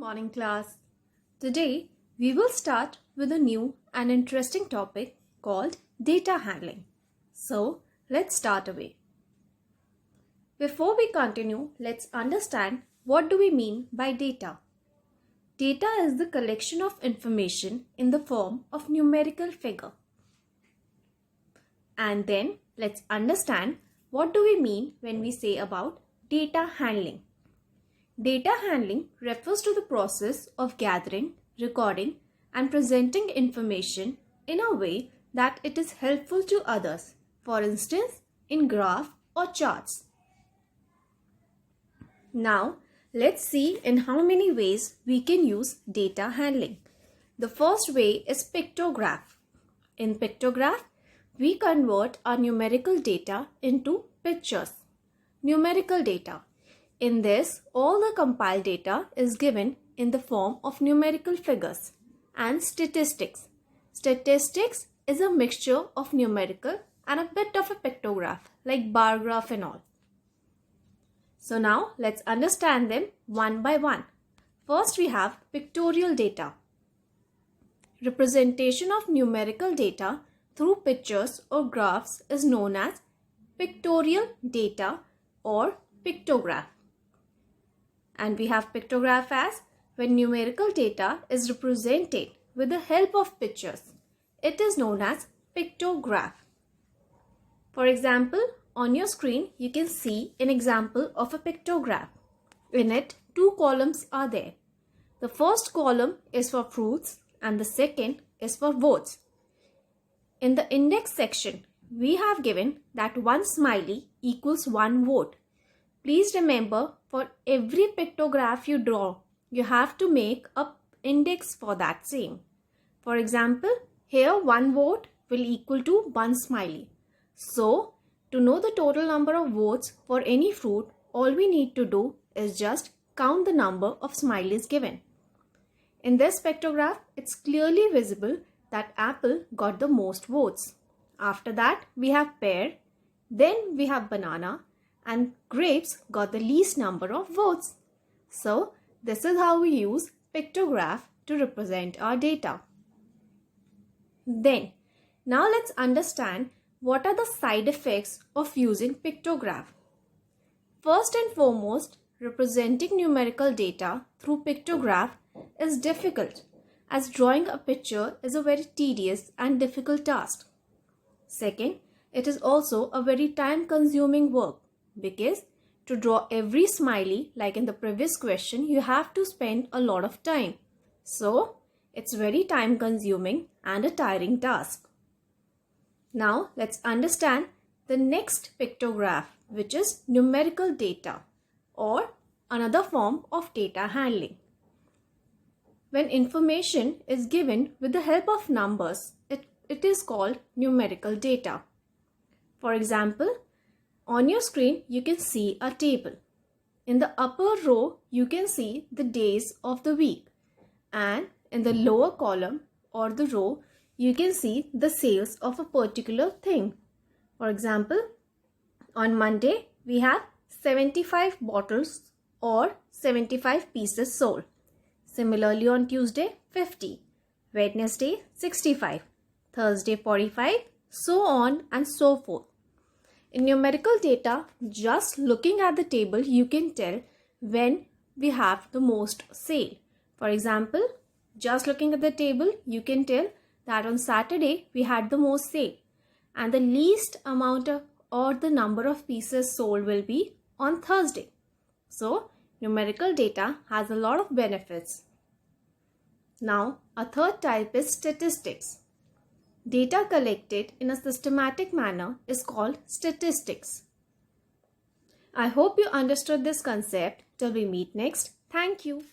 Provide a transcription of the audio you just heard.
morning, class. Today, we will start with a new and interesting topic called data handling. So, let's start away. Before we continue, let's understand what do we mean by data. Data is the collection of information in the form of numerical figure. And then, let's understand what do we mean when we say about data handling. Data handling refers to the process of gathering, recording, and presenting information in a way that it is helpful to others, for instance, in graph or charts. Now, let's see in how many ways we can use data handling. The first way is pictograph. In pictograph, we convert our numerical data into pictures. Numerical data. In this, all the compiled data is given in the form of numerical figures and statistics. Statistics is a mixture of numerical and a bit of a pictograph like bar graph and all. So now let's understand them one by one. First we have pictorial data. Representation of numerical data through pictures or graphs is known as pictorial data or pictograph. And we have pictograph as when numerical data is represented with the help of pictures. It is known as pictograph. For example, on your screen you can see an example of a pictograph. In it, two columns are there. The first column is for fruits and the second is for votes. In the index section, we have given that one smiley equals one vote. Please remember, for every pictograph you draw, you have to make an index for that same. For example, here one vote will equal to one smiley. So, to know the total number of votes for any fruit, all we need to do is just count the number of smileys given. In this pictograph, it's clearly visible that apple got the most votes. After that, we have pear, then we have banana, and grapes got the least number of votes. So, this is how we use pictograph to represent our data. Then, now let's understand what are the side effects of using pictograph. First and foremost, representing numerical data through pictograph is difficult, as drawing a picture is a very tedious and difficult task. Second, it is also a very time-consuming work, because to draw every smiley like in the previous question, you have to spend a lot of time. So, it's very time consuming and a tiring task. Now, let's understand the next pictograph, which is numerical data or another form of data handling. When information is given with the help of numbers, it is called numerical data. For example, on your screen, you can see a table. In the upper row, you can see the days of the week. And in the lower column or the row, you can see the sales of a particular thing. For example, on Monday, we have 75 bottles or 75 pieces sold. Similarly, on Tuesday, 50. Wednesday, 65. Thursday, 45. So on and so forth. In numerical data, just looking at the table, you can tell when we have the most sale. For example, just looking at the table, you can tell that on Saturday, we had the most sale. And the least amount of or the number of pieces sold will be on Thursday. So, numerical data has a lot of benefits. Now, a third type is statistics. Data collected in a systematic manner is called statistics. I hope you understood this concept. Till we meet next, thank you.